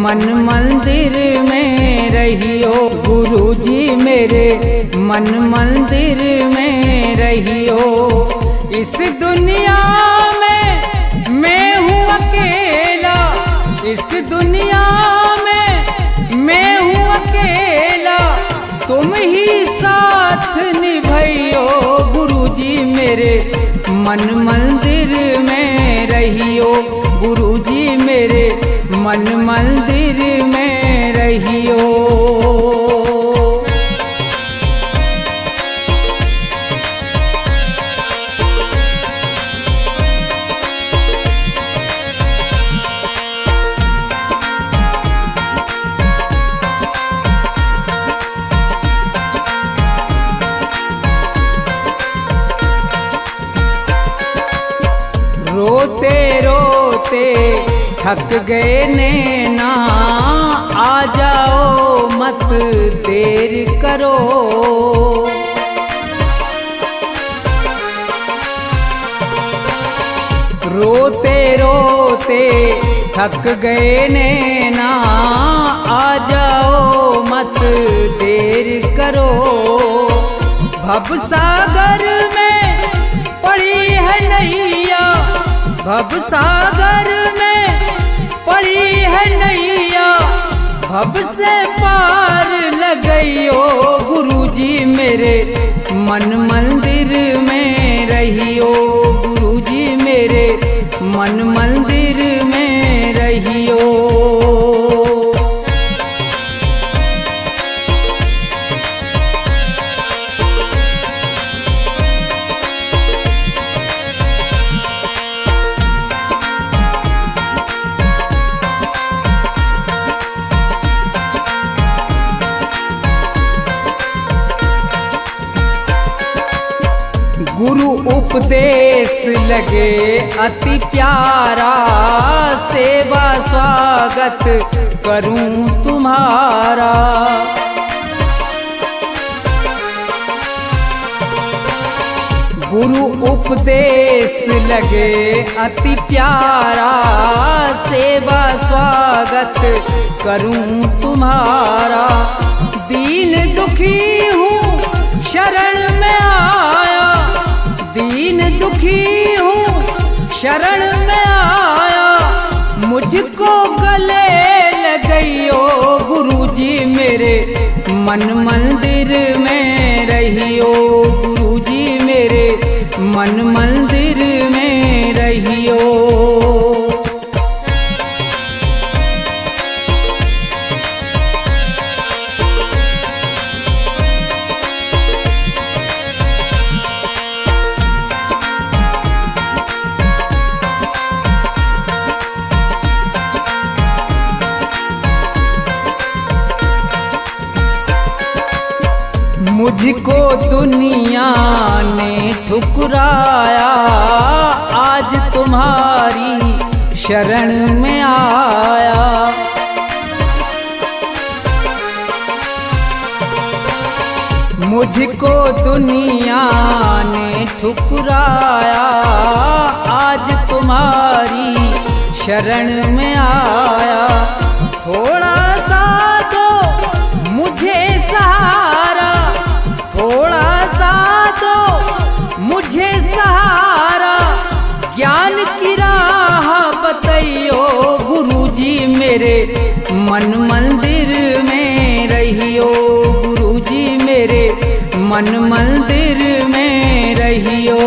मन मंदिर में रहियो। गुरुजी मेरे मन मंदिर में रहियो। इस दुनिया में मैं हूँ अकेला, इस दुनिया में मैं हूँ अकेला, तुम ही साथ निभाइयो। गुरुजी मेरे मन मंदिर में रहियो। गुरुजी मेरे मन मंदिर में रहियो। रोते रोते थक गए नैना, आ जाओ मत देर करो। रोते रोते थक गए नैना, आ जाओ मत देर करो। भवसागर में पड़ी है नैया, भवसागर में पड़ी है नैया, भव से पार लगइयो। गुरुजी मेरे मन मंदिर में रहियो। गुरुजी मेरे मन मंदिर में रहियो। गुरु उपदेश लगे अति प्यारा, सेवा स्वागत करूं तुम्हारा। गुरु उपदेश लगे अति प्यारा, सेवा स्वागत करूं तुम्हारा। दीन दुखी हूँ शरण में आया, दीन दुखी हूँ शरण में आया, मुझको गले लगइयो। गुरुजी मेरे मन मंदिर में रहियो। गुरुजी मेरे मन मंदिर में रहियो। मुझको दुनिया ने ठुकराया, आज तुम्हारी शरण में आया। मुझको दुनिया ने ठुकराया, आज तुम्हारी शरण में आया। थोड़ा सा दो मुझे सहारा, थोड़ा सा दो मुझे सहारा, ज्ञान की राह बताइयो। गुरुजी मेरे मन मंदिर में रहियो। गुरुजी मेरे मन मंदिर में रहियो।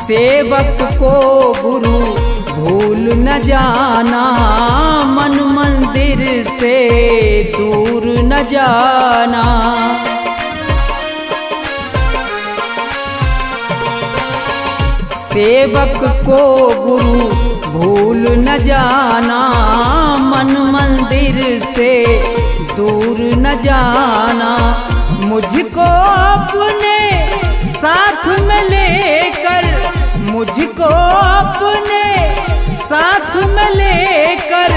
सेवक को गुरु भूल न जाना, मन मंदिर से दूर न जाना। सेवक को गुरु भूल न जाना, मन मंदिर से दूर न जाना। मुझको अपने साथ साथ में लेकर मुझको अपने साथ में लेकर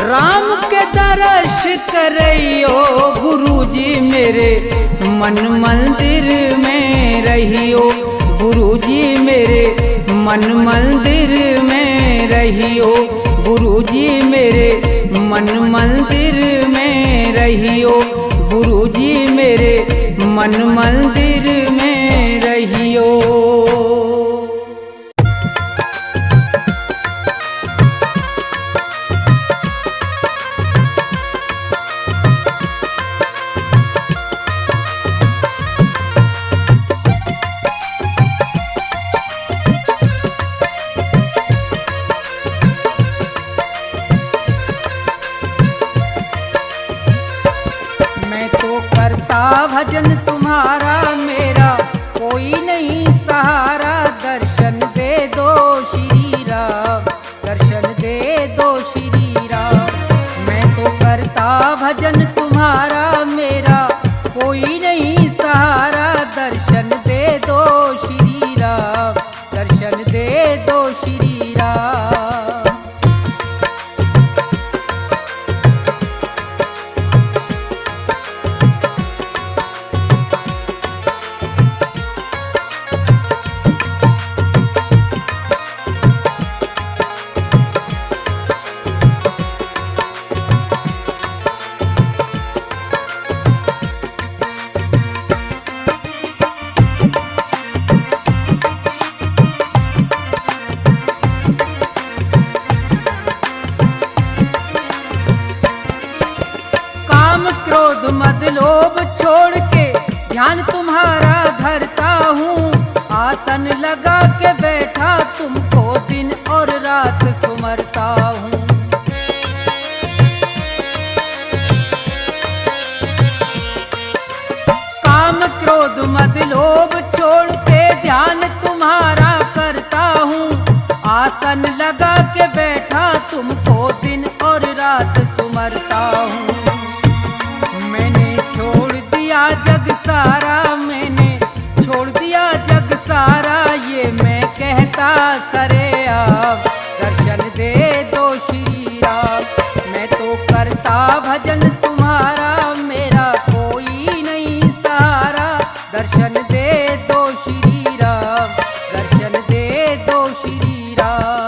राम के दर्श करियो गुरुजी मेरे मन मंदिर में रहियो गुरुजी मेरे मन मंदिर में रहियो गुरुजी मेरे मन मंदिर में रहियो गुरुजी मेरे मन मंदिर में रहियो। भजन तुम्हारा मेरा कोई नहीं सहारा, दर्शन दे दो श्री राम, दर्शन दे दो श्री राम। मैं तो करता भजन तुम्हारा मेरा कोई नहीं सहारा, दर्शन दे दो श्री राम, दर्शन दे दो श्री राम। क्रोध मद लोभ छोड़ के ध्यान तुम्हारा धरता हूँ, आसन लगा के बैठा तुमको दिन और रात सुमरता हूँ। काम क्रोध मद लोभ छोड़ के ध्यान तुम्हारा करता हूँ, आसन लगा के बैठा तुमको दिन और रात सुमरता हूँ। छोड़ दिया जग सारा, मैंने छोड़ दिया जग सारा, ये मैं कहता सरेआम, दर्शन दे दो श्री राम। मैं तो करता भजन तुम्हारा मेरा कोई नहीं सहारा, दर्शन दे दो श्री राम, दर्शन दे दो श्री राम।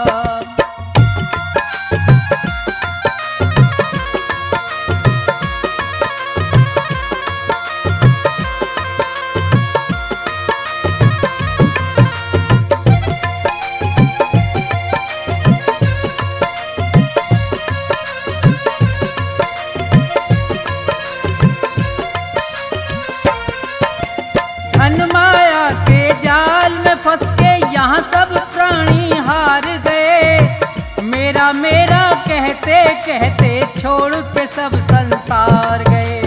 फंस के यहाँ सब प्राणी हार गए, मेरा मेरा कहते कहते छोड़ के सब संसार गए।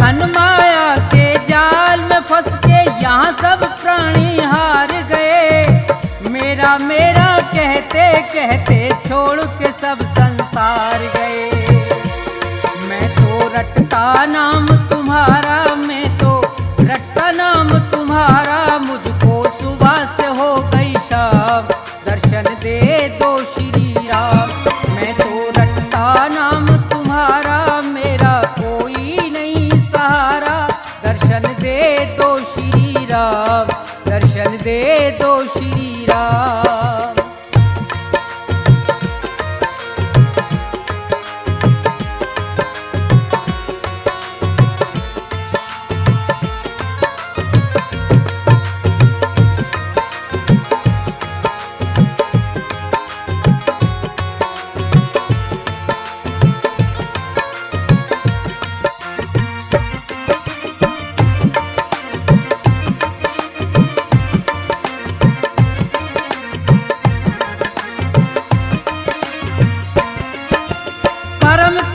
धन माया के जाल में फंस के यहाँ सब प्राणी हार गए, मेरा मेरा कहते कहते छोड़ के सब संसार गए। मैं तो रटता नाम तुम्हारा, मैं तो रटता नाम तुम्हारा, मुझको सुबह से हो गई शाम, दर्शन दे दो श्री राम। मैं तो रटता नाम तुम्हारा मेरा कोई नहीं सहारा, दर्शन दे दो श्री राम, दर्शन दे दो श्री राम।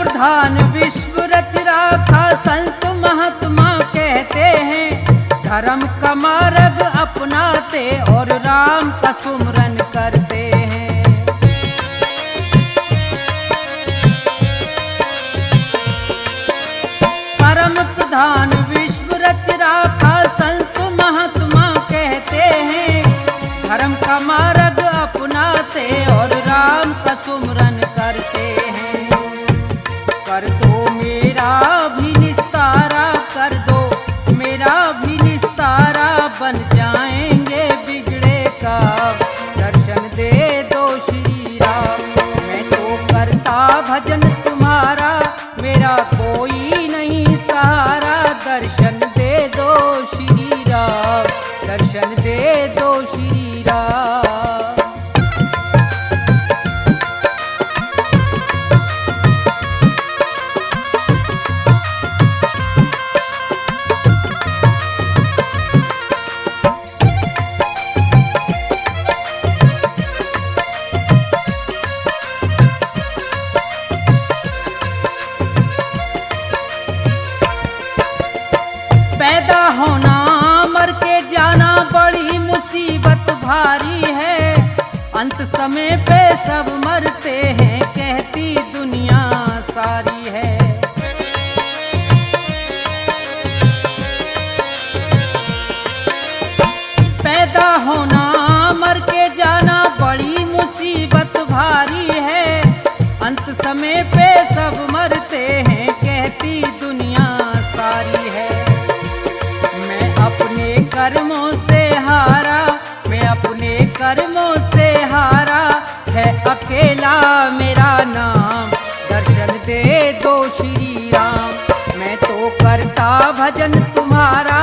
प्रधान विश्व रच राखा संत महात्मा कहते हैं, धर्म का मार्ग अपनाते और राम का सुमरन करते हैं। समाधान विश्व रच राखा संत महात्मा कहते हैं। धर्म का मार्ग अपनाते और राम का सुमरन करते हैं। कर दो मेरा भी निस्तारा, कर दो मेरा भी निस्तारा, बन जाएंगे बिगड़े काम, दर्शन दे दो श्री राम। मैं तो करता भजन तुम्हारा, मेरा कोई नहीं सहारा, दर्शन दे दो श्री राम, दर्शन दे दो श्री राम। पैदा होना मर के जाना बड़ी मुसीबत भारी है। अंत समय पे सब मरते हैं कहती दुनिया सारी है। पैदा होना मर के जाना बड़ी मुसीबत भारी है। अंत समय पे सब मरते हैं कहती दुनिया सारी है। अपने कर्मों से हारा, मैं अपने कर्मों से हारा, है अकेला मेरा नाम, दर्शन दे दो श्री राम। मैं तो करता भजन तुम्हारा,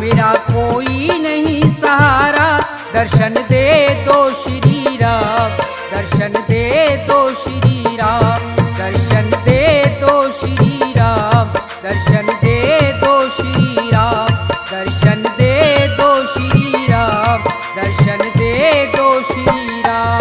मेरा कोई नहीं सहारा, दर्शन दे दो श्री राम, दर्शन दे दो श्री राम, दर्शन दे दो श्री राम, दर्शन दे दो श्री राम, दर्शन दे दो श्री राम, दर्शन दे दो श्री राम।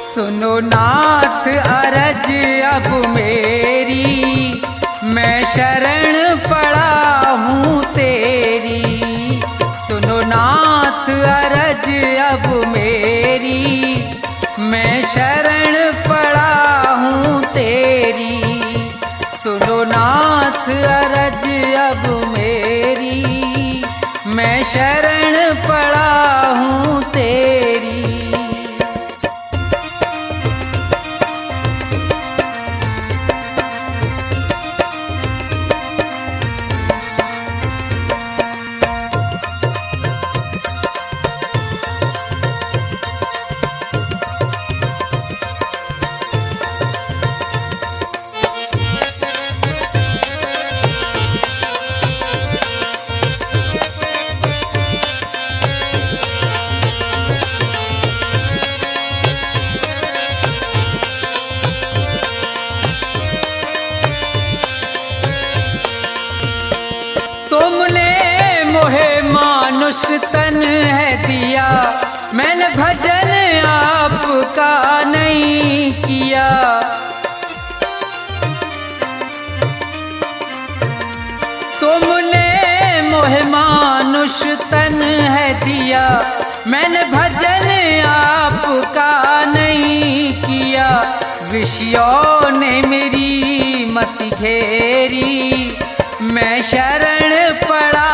सुनो नाथ अरज अब मेरी, मैं शरण पड़ा हूँ तेरी। सुनो नाथ अरज अब मेरी, मैं शरण पड़ा हूँ तेरी। सुनो नाथ अरज अब मेरी, मैं शरण पड़ा हूँ तेरी। मानुष तन है दिया, मैंने भजन आपका नहीं किया। तुमने मोहे मानुष तन है दिया, मैंने भजन आपका नहीं किया। विषयों ने मेरी मति घेरी, मैं शरण पड़ा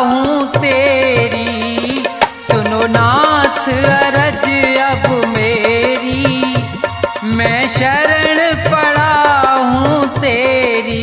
हूँ तेरी। सुनो नाथ अरज अब मेरी, मैं शरण पड़ा हूँ तेरी।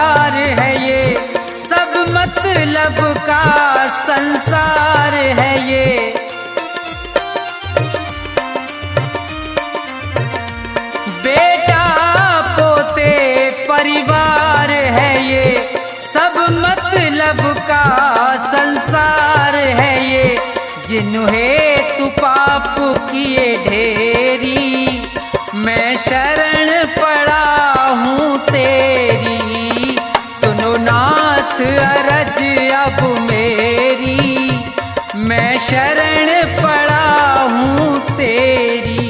परिवार है ये, सब मतलब का संसार है ये। बेटा पोते परिवार है ये, सब मतलब का संसार है ये। जिन्हें तू पाप किए ढेरी, मैं शरण पड़ा हूँ तेरी। सुनो नाथ अरज अब मेरी, मैं शरण पड़ा हूँ तेरी।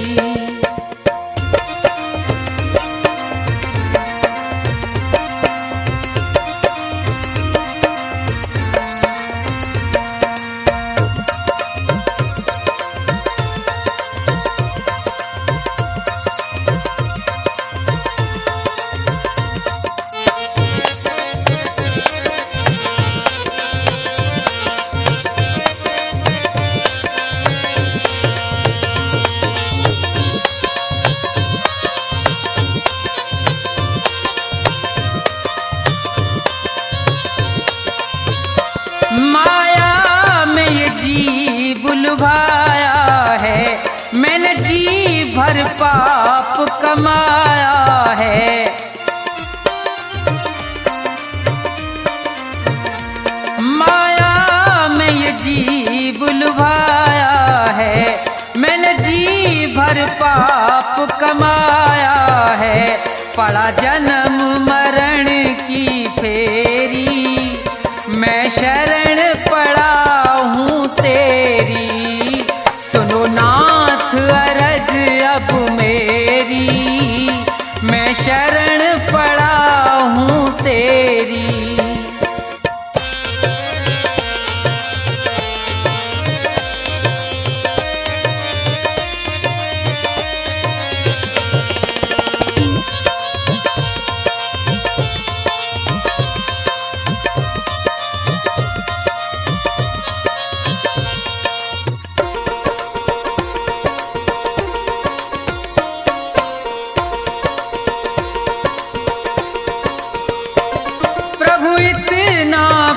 माया में ये जी बुलवाया है, मैंने जी भर पाप कमाया है। माया में ये जी बुलवाया है, मैंने जी भर पाप कमाया है। पड़ा जन्म मरण की फेरी, मैं शरण पड़ा हूँ तेरी। सुनो नाथ अरज अब मेरी, मैं शरण पड़ा हूँ तेरी।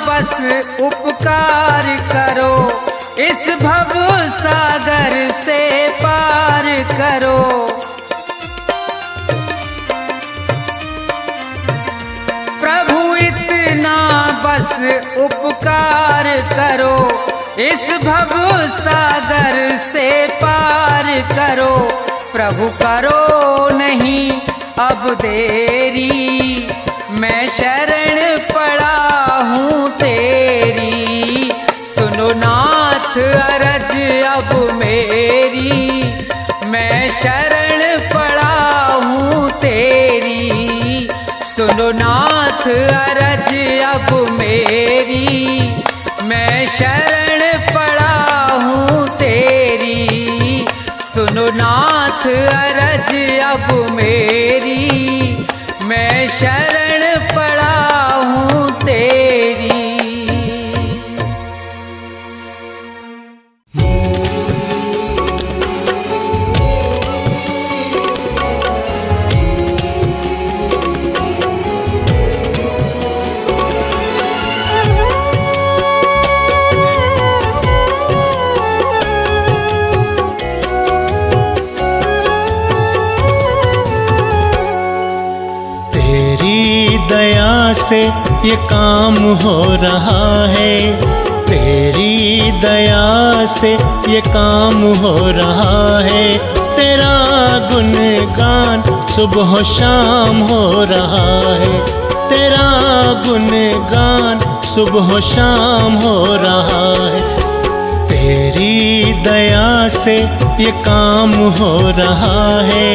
बस उपकार करो, इस भव सागर से पार करो। प्रभु इतना बस उपकार करो, इस भव सागर से पार करो। प्रभु करो नहीं अब देरी, मैं शरण पड़ा हूँ तेरी। सुनो नाथ अरज अब मेरी, मैं शरण पड़ा हूँ तेरी। सुनो नाथ अरज अब मेरी, मैं शरण पड़ा हूँ तेरी। सुनो नाथ अरज अब मेरी, मैं शरण पड़ा हूँ तेरी। दया से ये काम हो रहा है, तेरी दया से ये काम हो रहा है। तेरा गुणगान सुबह शाम हो रहा है, तेरा गुणगान सुबह शाम हो रहा है। तेरी दया से ये काम हो रहा है,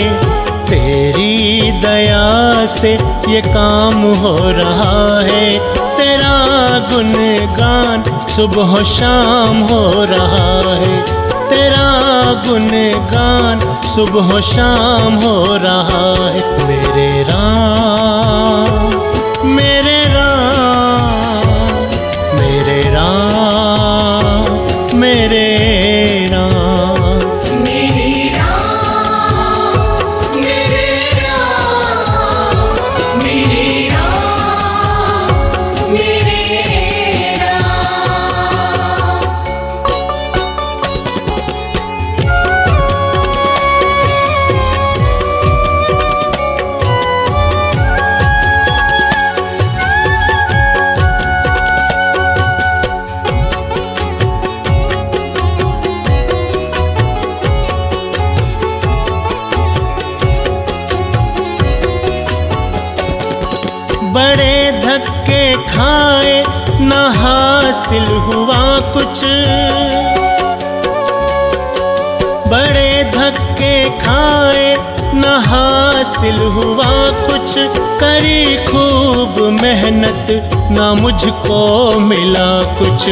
तेरी दया से ये काम हो रहा है। तेरा गुणगान सुबह शाम हो रहा है, तेरा गुणगान सुबह शाम हो रहा है। मेरे राम मेरे राम मेरे राम मेरे खाए न हासिल हुआ कुछ, बड़े धक्के खाए न हासिल हुआ कुछ, करी खूब मेहनत ना मुझको मिला कुछ,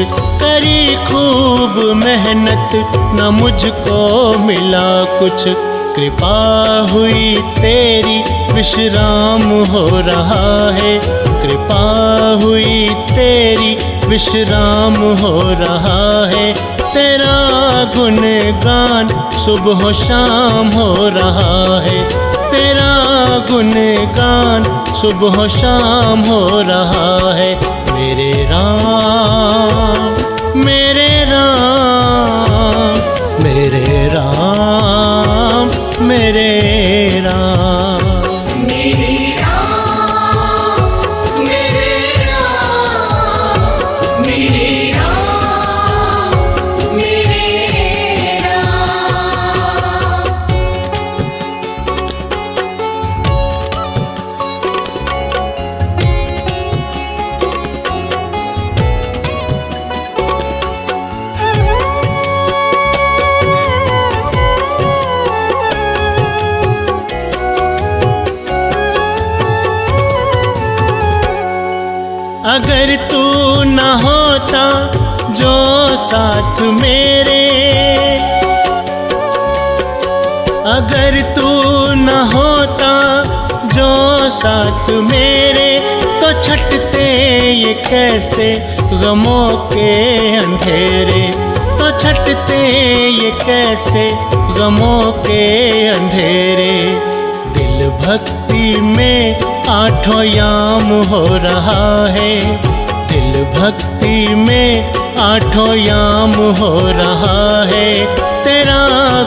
करी खूब मेहनत ना मुझको मिला कुछ। कृपा हुई तेरी विश्राम हो रहा है, कृपा हुई तेरी विश्राम हो रहा है, तेरा गुणगान सुबह शाम हो रहा है, तेरा गुणगान सुबह शाम हो रहा है। मेरे राम मेरे राम मेरे राम मेरे राम। अगर तू न होता जो साथ मेरे, अगर तू न होता जो साथ मेरे, तो छटते ये कैसे गमों के अंधेरे, तो छटते ये कैसे गमों के अंधेरे। दिल भक्ति में आठों याम हो रहा है, दिल भक्ति में आठों याम हो रहा है, तेरा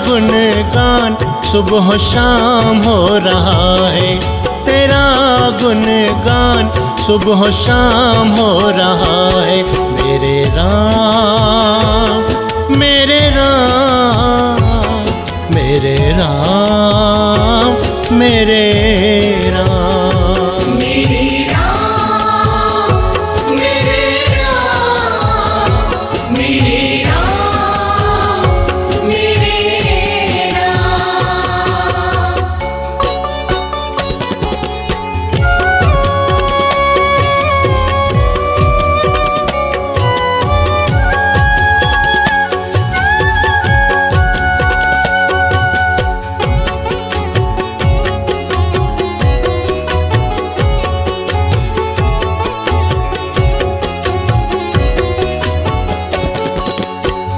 गुणगान सुबह शाम हो रहा है, तेरा गुणगान सुबह शाम हो रहा है। मेरे राम मेरे राम मेरे राम मेरे राम।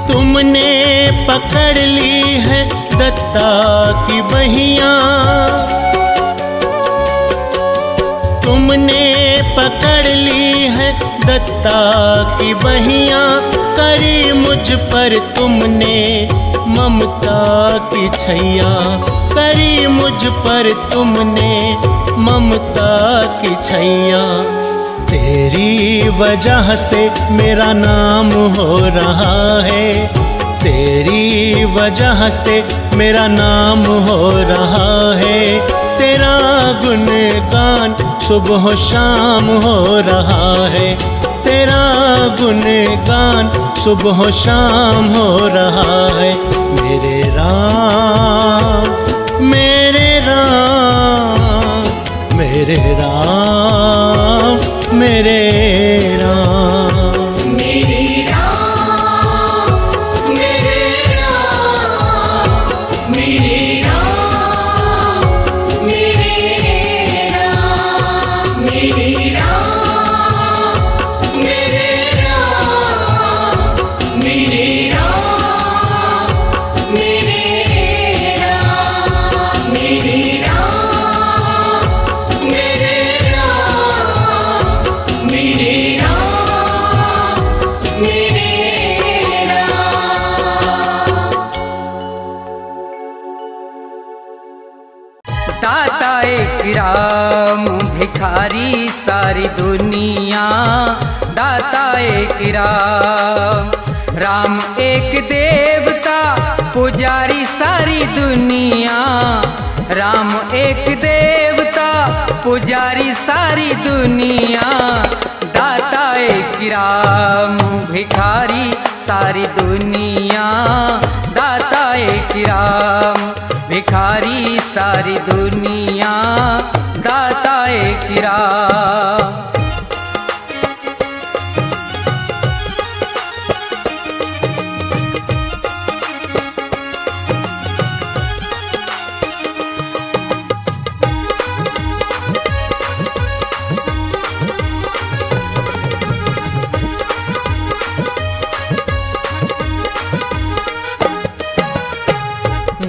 तुमने पकड़ ली है दत्ता की बहिया, तुमने पकड़ ली है दत्ता की बहिया, करी मुझ पर तुमने ममता की छैया, करी मुझ पर तुमने ममता की छैया। तेरी वजह से मेरा नाम हो रहा है, तेरी वजह से मेरा नाम हो रहा है, तेरा गुणगान सुबह शाम हो रहा है, तेरा गुणगान सुबह शाम हो रहा है। मेरे राम मेरे राम मेरे राम मेरे राम। दाता एक राम भिखारी सारी दुनिया, दाता एक राम, राम एक देवता पुजारी सारी दुनिया, राम एक देवता पुजारी सारी दुनिया। दाता राम भिखारी सारी दुनिया, दाता एक राम भिखारी सारी दुनिया, दाता एक राम।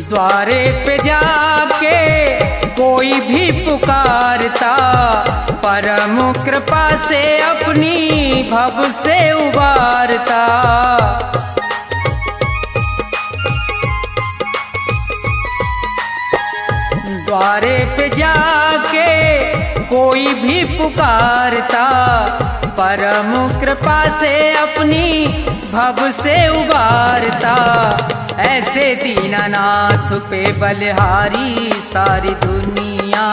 द्वारे पे जाके कोई भी पुकारता, परम कृपा से अपनी भव से उबारता। द्वारे पे जाके कोई भी पुकारता, परम कृपा से अपनी भव से उबारता। ऐसे दीनानाथ पे बलिहारी सारी दुनिया,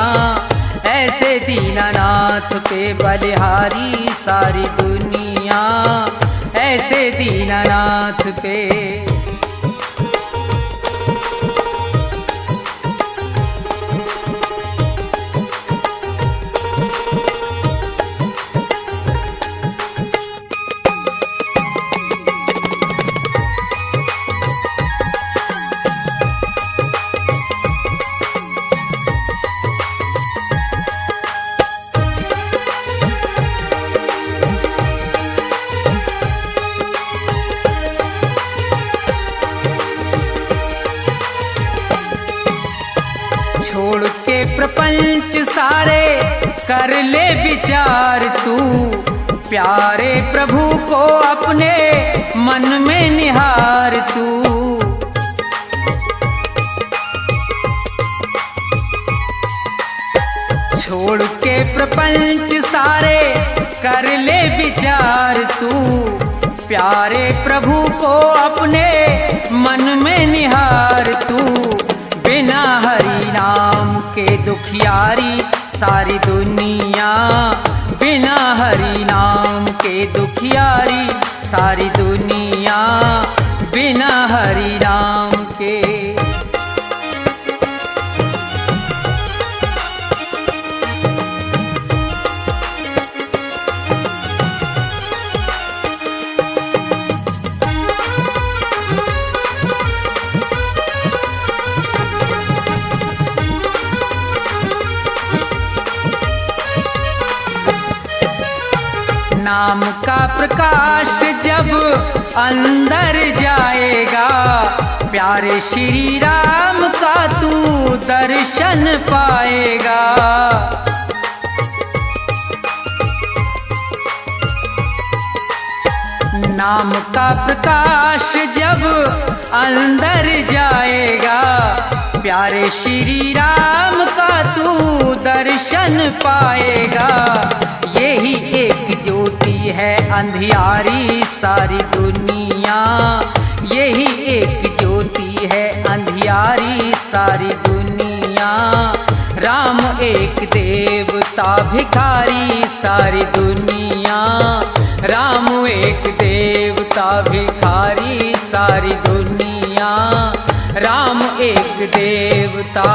ऐसे दीनानाथ पे बलिहारी सारी दुनिया, ऐसे दीनानाथ पे। छोड़ के प्रपंच सारे कर ले विचार तू, प्यारे प्रभु को अपने मन में निहार तू। छोड़ के प्रपंच सारे कर ले विचार तू, प्यारे प्रभु को अपने मन में निहार तू। बिना हरि नाम के दुखियारी सारी दुनिया, बिना हरि नाम के दुखियारी सारी दुनिया, बिना हरि नाम के। नाम का प्रकाश जब अंदर जाएगा, प्यारे श्री राम का तू दर्शन पाएगा। नाम का प्रकाश जब अंदर जाएगा, प्यारे श्री राम का तू दर्शन पाएगा। यही एक ज्योति है अंधियारी सारी दुनिया, यही एक ज्योति है अंधियारी सारी दुनिया। राम एक देवता भिखारी सारी दुनिया, राम एक देवता भिखारी सारी दुनिया, राम एक देवता।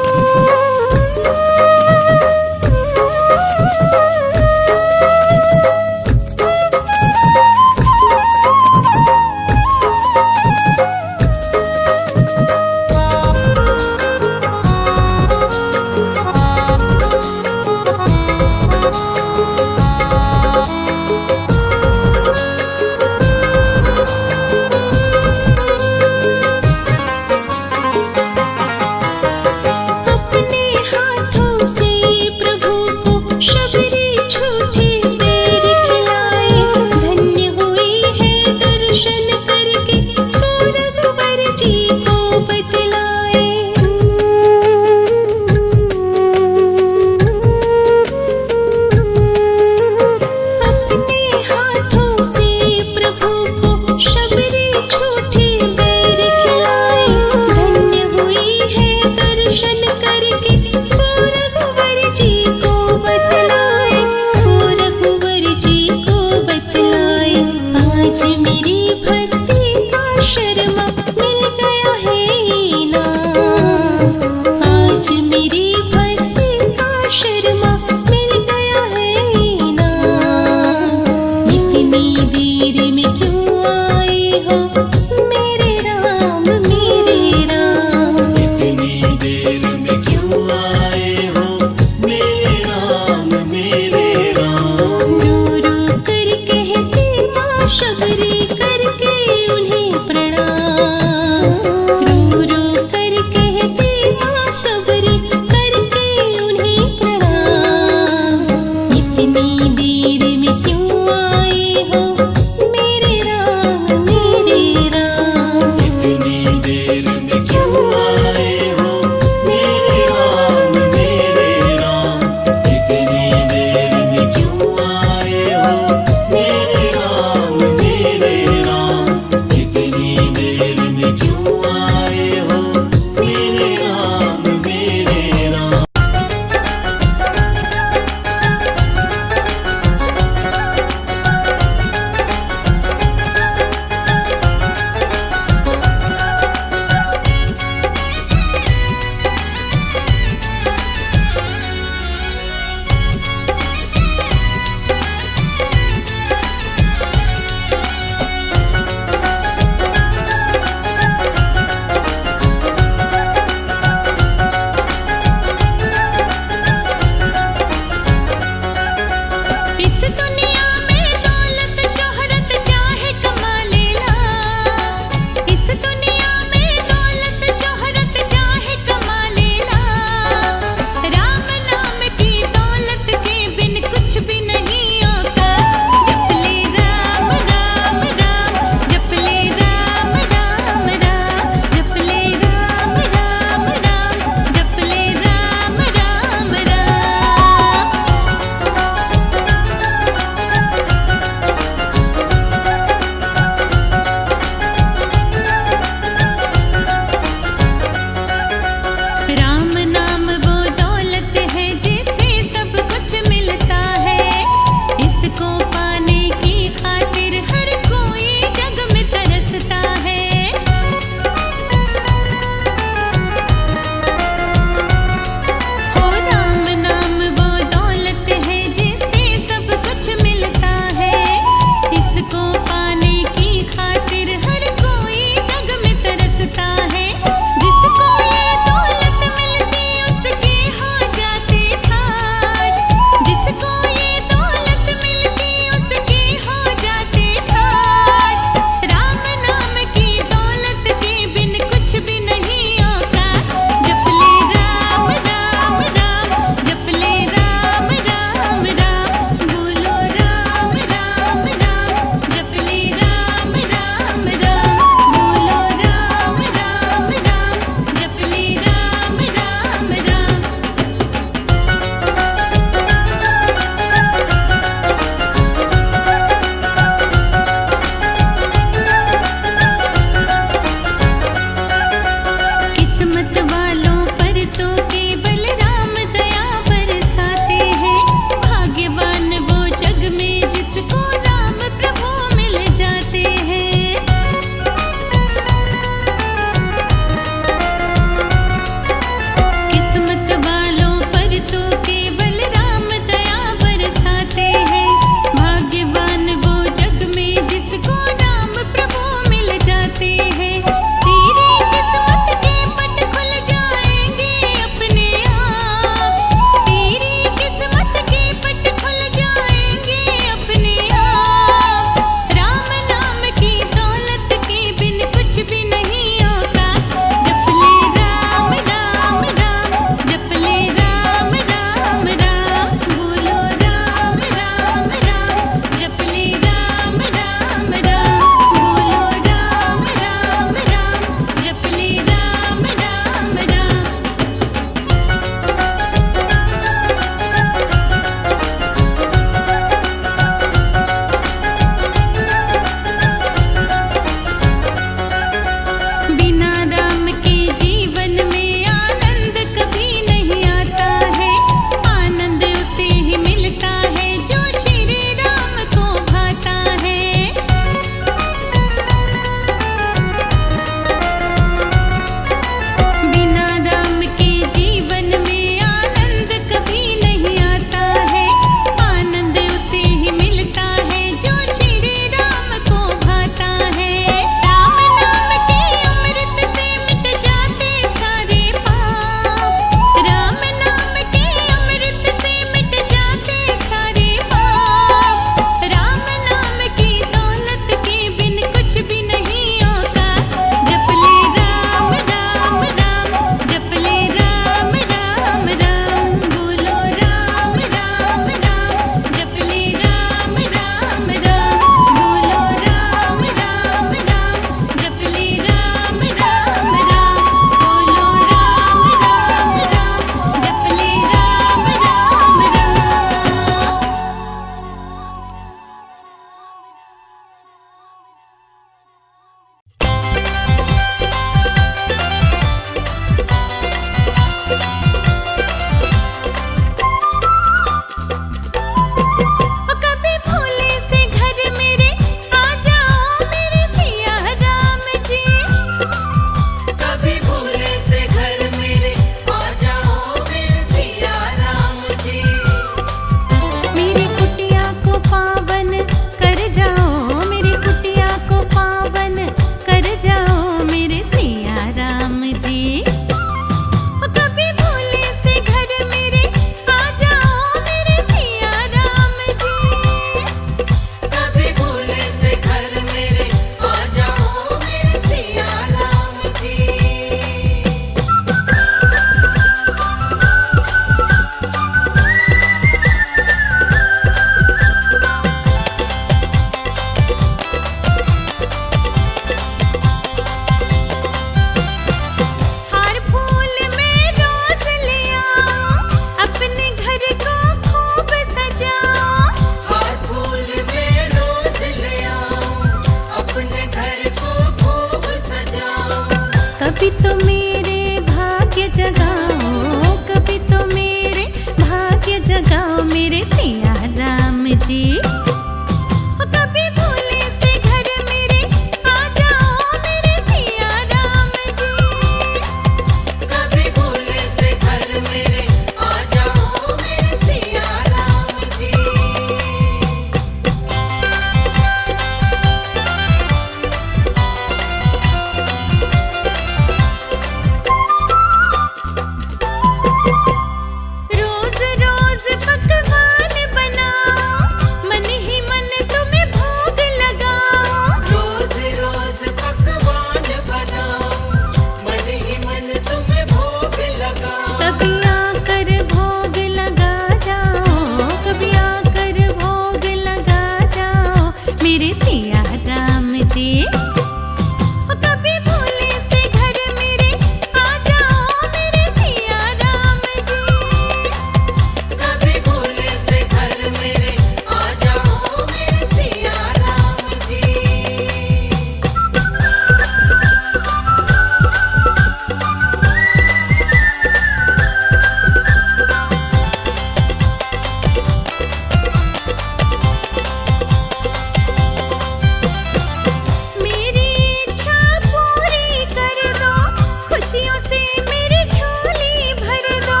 से मेरी झोली भर दो,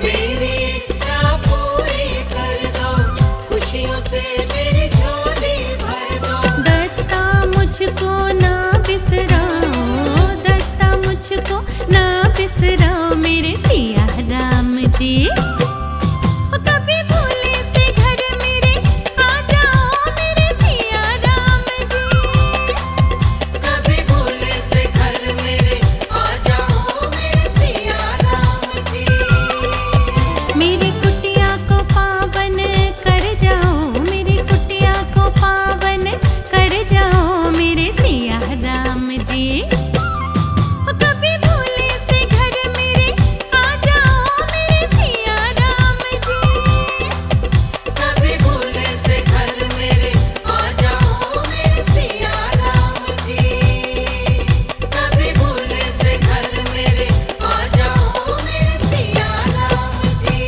मेरी इच्छा पूरी कर दो, खुशियों से मेरी झोली भर दो। दत्ता मुझको ना बिसराओ, दत्ता मुझको ना बिसराओ मेरे सिया राम जी। कभी भूले से घर मेरे आ जाओ मेरे सिया राम जी। कभी भूले से घर मेरे आ जाओ मेरे सिया राम जी। मेरी कुटिया को पावन कर जाओ, मेरी कुटिया को पावन कर जाओ मेरे सिया राम जी। कभी भूले से घर मेरे आ जाओ मेरे सिया राम जी। कभी भूले से घर मेरे आ जाओ मेरे सिया राम जी। कभी भूले से घर मेरे आ जाओ मेरे सिया राम जी।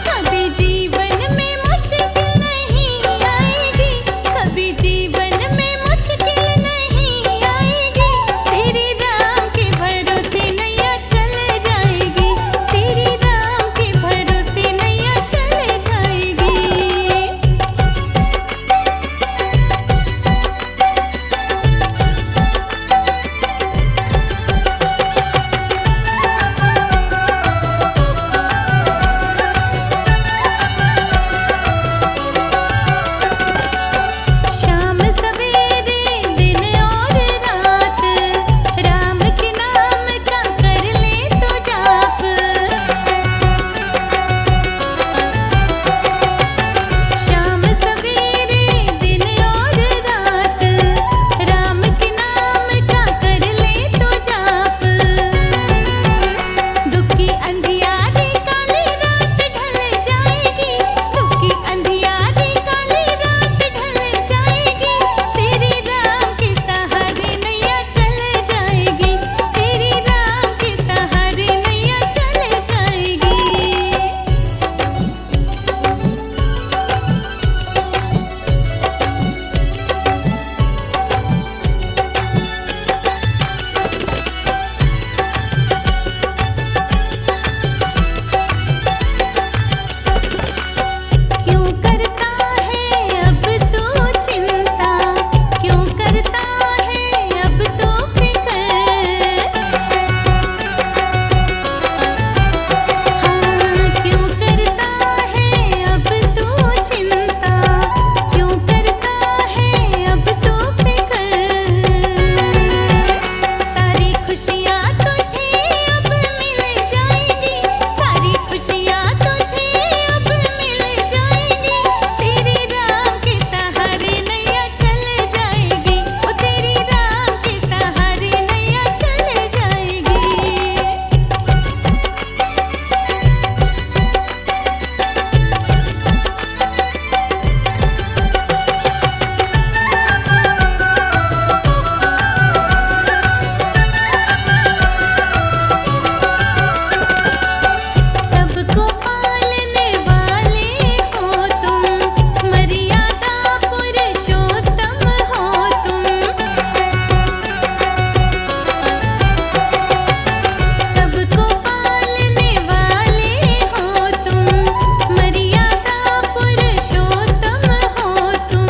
कभी जीवन में मुश्किल नहीं आएगी, कभी जीवन में मुश्किल नहीं आएगी, तेरे राम के भरोसे नैया चल जाएगी, तेरे राम के भरोसे नैया चल जाएगी। शाम सवेरे दिन और रात राम के नाम का कर ले तो जाप। शाम सवेरे दिन और रात राम के नाम का कर ले तो जाप। दुख की अंधियारी काली रात ढल जाएगी, दुख की अंधियारी काली रात ढल जाएगी, तेरे राम के सहारे नैया चल जाएगी, तेरे राम के सहारे नैया चल जाएगी। क्यों करता है अब तू चिंता, क्यों करता है अब तू फिक्र, हाँ क्यों करता है अब तू चिंता, क्यों करता है अब तू फिक्र। सारी खुशियाँ तुझे अब मिल जाएंगी, सारी खुशियाँ तुझे अब मिल जाएंगी, तेरे राम के सहारे नैया चल जाएगी, ओ तेरे राम के सहारे नैया चल जाएगी। सबको पालने वाले हो तुम, मर्यादा पुरुषोत्तम हो तुम। सबको पालने वाले हो तुम, मर्यादा पुरुषोत्तम हो तुम।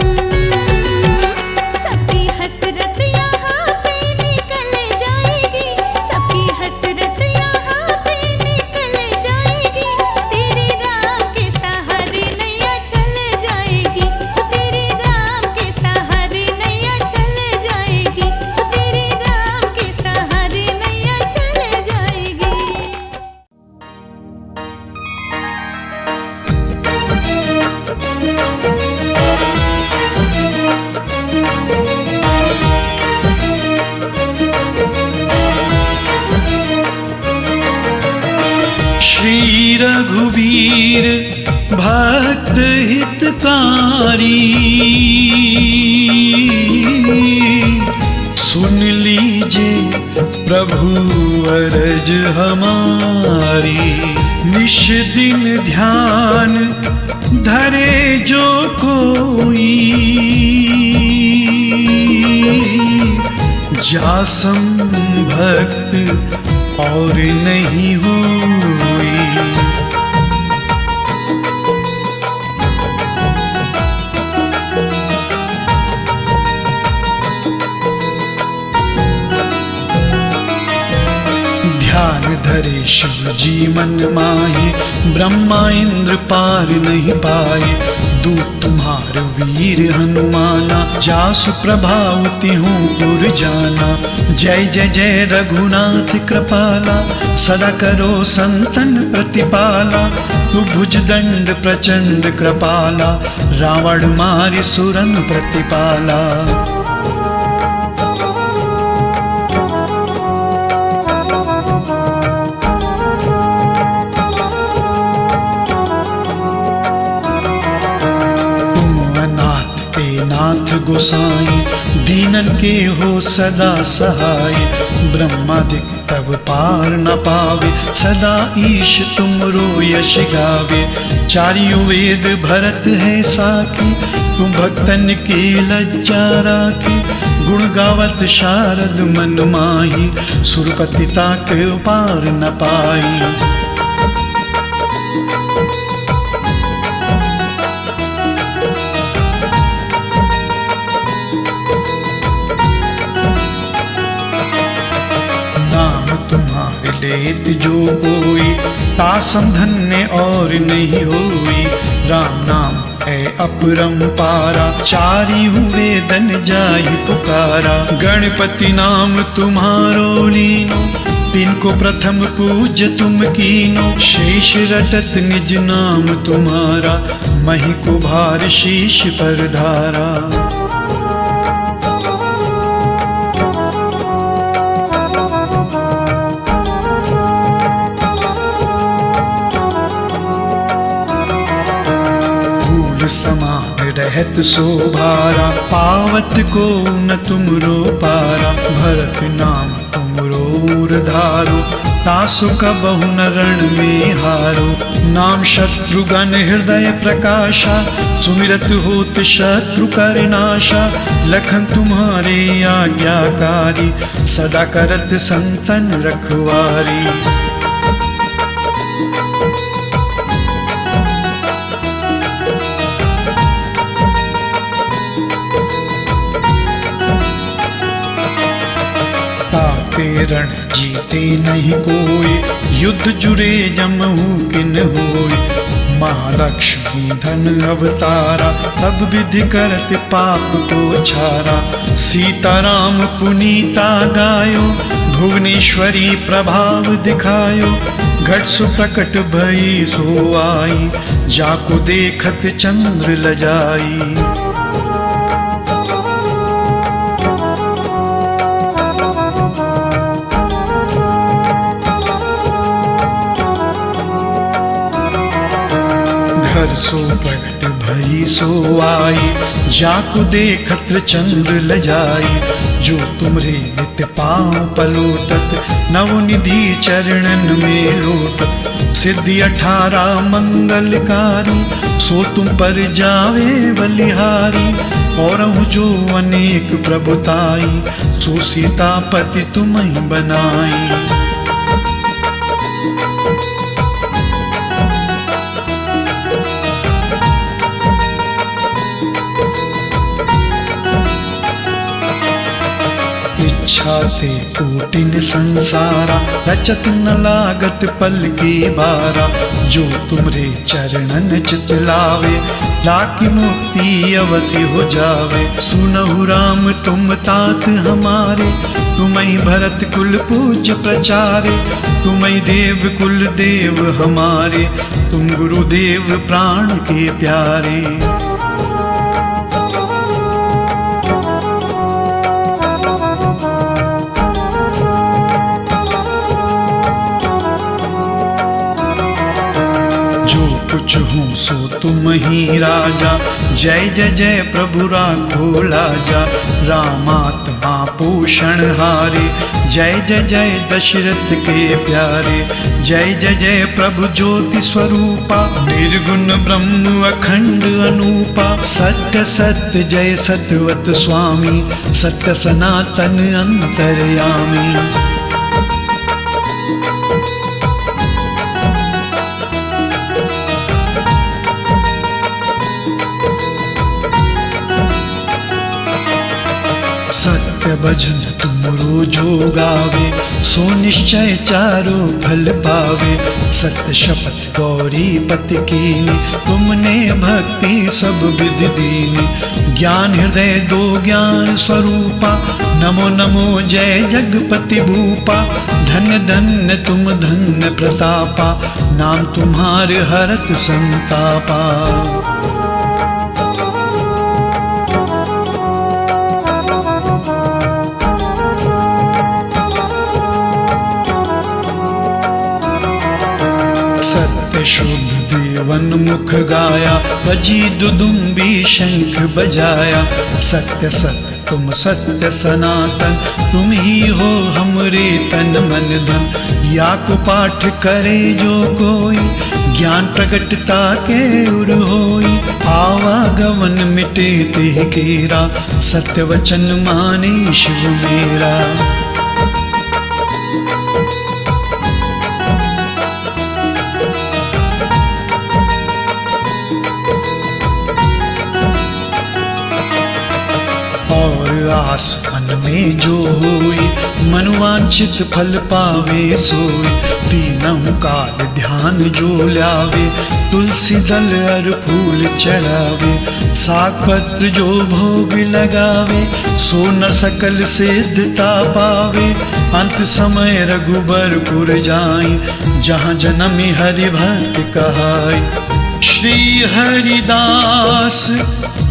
सबकी हसरत यहाँ पे निकल जाएगी, सबकी हसरत यहाँ पे निकल जाएगी, तेरे राम के सहारे नैया चल जाएगी, तेरे राम के सहारे नैया चल जाएगी, तेरे राम के सहारे नैया चल जाएगी। श्री रघुवीर भक्त हितकारी प्रभु अरज हमारी। निश दिन ध्यान धरे जो कोई, जासम भक्त और नहीं हुई। ध्यान धरे शिव जी मन माहे, ब्रह्मा इंद्र पार नहीं पाए। दूत तुम्हार वीर हनुमाना, जासु प्रभाव तिहूं पुर जाना। जय जय जय रघुनाथ कृपाला, सदा करो संतन प्रतिपाला। तु भुज दंड प्रचंड कृपाला, रावण मारि सुरन प्रतिपाला। नाथ गोसाई, दीनन के हो सदा सहाय। ब्रह्मादिक तब पार न पावे, सदा ईश तुमरो यश गावे। चारियों वेद भरत है साखी, तुम भक्तन की लज्जा राखी। गुण गावत शारद मन माही, सुरपति ताक पार न पाई। लेत जो कोई, तासम धन्य और नहीं होई। राम नाम है अपरंपारा, चारी हुए दन जाहि पुकारा। गणपति नाम तुम्हारो लीनो, तिनको प्रथम पूज्य तुम कीनो। शेष रटत निज नाम तुम्हारा, मही को भार शीश पर धारा। समान रहत शोभारा, पावत को न तुमरो पारा। भरत नाम तुमरो धारो, तासु कबहु न रण में हारो। नाम शत्रुघ्न हृदय प्रकाशा, सुमिरत होत शत्रु कर नाशा। लखन तुम्हारे आज्ञाकारी, सदा करत संतन रखवारी। रण जीते नहीं कोई, युद्ध जुरे जमहु किन होई। महालक्ष्मी धन अवतारा, सब विधि करत पाप को छारा। सीताराम पुनीता गायो, भुवनेश्वरी प्रभाव दिखायो। घट सुप्रकट भई सो आई, जाको देखत चंद्र लजाई। घर सो प्रगट भई सो आई, जाकु देखत चंद्र लजाई। जो तुमरे नित पाँव पलोटत, नवनिधि चरणन में लोटत। सिद्धि 18 मंगलकारी, सो तुम पर जावे बलिहारी। और जो अनेक प्रभुताई, सो सीतापति तुम्हें बनाई। इच्छाते कोटिन संसारा, रचत न लागत पल की बारा। जो तुमरे चरणन चित लावे, लाकी मुक्ति अवश्य हो जावे। सुनहु राम तुम तात हमारे, तुम्हीं भरत कुल पूज्य प्रचारे। तुम्हीं देव कुल देव हमारे, तुम गुरुदेव प्राण के प्यारे। कुछ हूँ सो तुम ही राजा, जय जय जय प्रभु राखो लाजा। रामात्मा महापोषण हारे। जय जय जय दशरथ के प्यारे, जय जय जय प्रभु ज्योति स्वरूपा, निर्गुण ब्रह्म अखंड अनूपा। सत्य सत्य जय सतवत स्वामी, सत्य सनातन अंतर्यामी। सत्य भजन तुम रोजो गावे, सो निश्चय चारों फल पावे। सत्य शपथ गौरी पति कीनी, तुमने भक्ति सब विधि दीनी। ज्ञान हृदय दो ज्ञान स्वरूपा, नमो नमो जय जगपति भूपा। धन्य धन्य तुम धन्य प्रतापा, नाम तुम्हारे हरत संतापा। शुभ देवन मुख गाया, बजी दुदुम्बी शंख बजाया। सत्य सत्य तुम सत्य सनातन, तुम ही हो हमरे तन मन धन। या को पाठ करे जो कोई, ज्ञान प्रगटता के उर होई। आवागमन मिटे ते केरा, सत्य वचन माने शिव मेरा। आस मन में जो होई, मनवांछित फल पावे सोई। तीनों काल ध्यान जो लावे, तुलसी दल और फूल चढ़ावे। साग पत्र जो भोग लगावे, सो न सकल सिद्धता पावे। अंत समय रघुबरपुर जाई, जहाँ जन्मी हरि भक्त कहाई। श्री हरिदास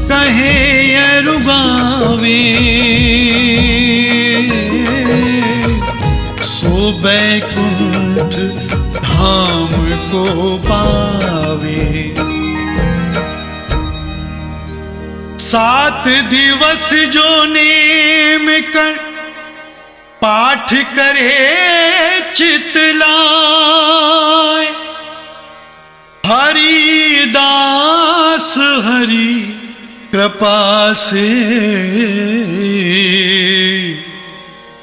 कहे अरु गावे, सो बैकुंठ धाम को पावे। 7 दिवस जो नेम कर, पाठ करे चितलाय। हरिदास हरि कृपा से,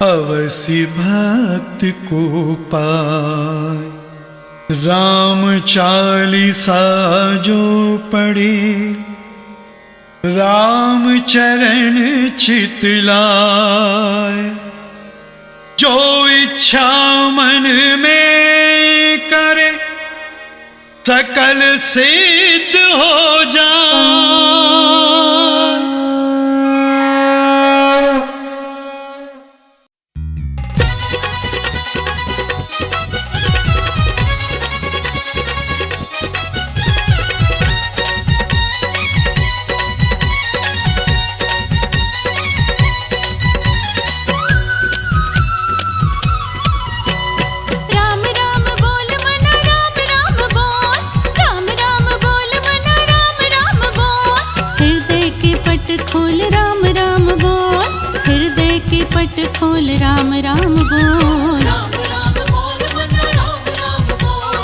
अवश्य भक्त को पाए। राम चालीसा जो पढ़े, राम चरण चितलाय। जो इच्छा मन में करे, सकल सिद्ध हो जाए। खोल राम राम बोल, राम राम बोल मन राम राम बोल,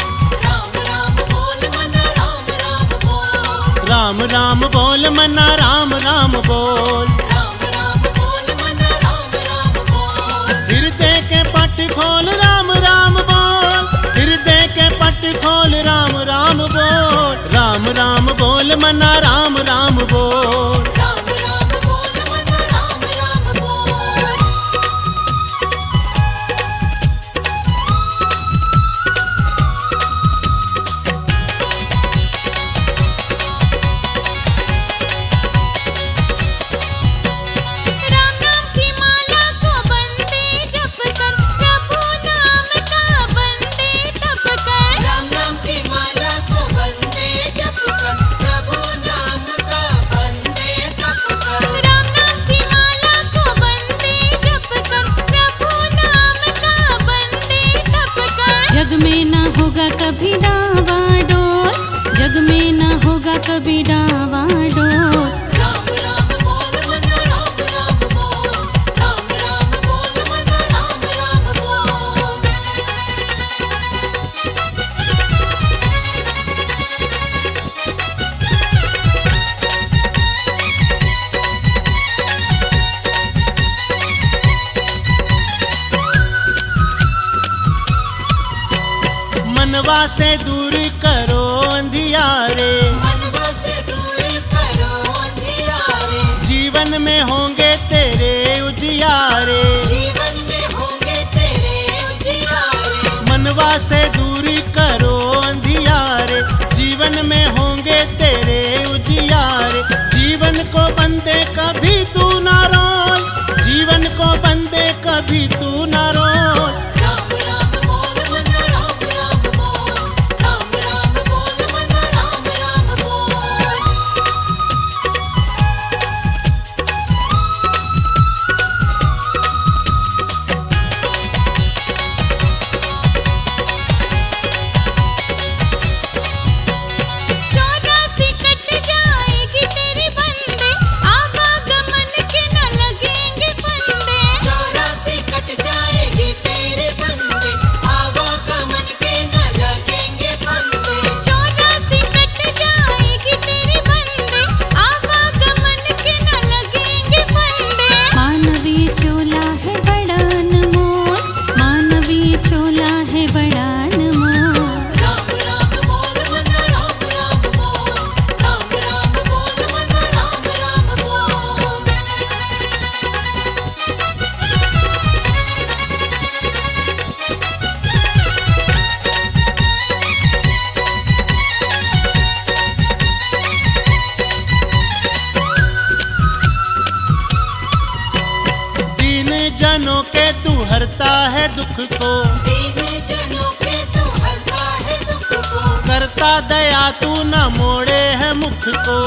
राम राम बोल मन राम राम बोल, राम राम बोल मना राम राम बोल, राम राम बोल मन राम राम बोल। हृदय के पट खोल राम राम बोल, हृदय के पट खोल राम राम बोल, राम राम बोल मना राम राम बोल। राम राम बोल मन राम राम बोल। राम नाम की माला को बंदे जप कर, प्रभु नाम का बंदे तप कर। राम नाम की माला को बंदे जप कर, प्रभु नाम का बंदे तप कर। राम नाम की माला को बंदे जप कर, प्रभु नाम का बंदे तप कर। जग में न होगा कभी डावा डोल, जग में न होगा कभी डावा डोल। राम राम बोल मन राम राम बोल, राम मनवा से दूर करो अंधियारे, मनवा से दूर करो अंधियारे, जीवन में होंगे तेरे उजियारे। जीवन में होंगे तेरे उजियारे, मनवा से दूर करो अंधियारे, जीवन में होंगे तेरे उजियारे। जीवन को बंदे कभी तू ना रोल, जीवन को बंदे कभी तू ना रोल। राम राम बोल मन राम राम बोल, राम राम बोल मन राम राम बोल। चौरासी कट जाएगी तेरी बंदे, आवागमन के न लगेंगे फंदे। चौरासी कट जाएगी तेरे बंदे, आवागमन के न लगेंगे फंदे। चौरासी कट जाएगी तेरी बंदे, आवागमन के न लगेंगे फंदे। मानवीय चोला है बड़ा अनमोल, मानवीय चोला है बड़ा अनमोल। राम राम बोल मन राम राम बोल, राम राम बोल मन राम राम बोल। दीन जनों के तू हरता है दुख को, दीन जनों के तू हरता है दुख को, करता दया तू न मोड़े है मुख को।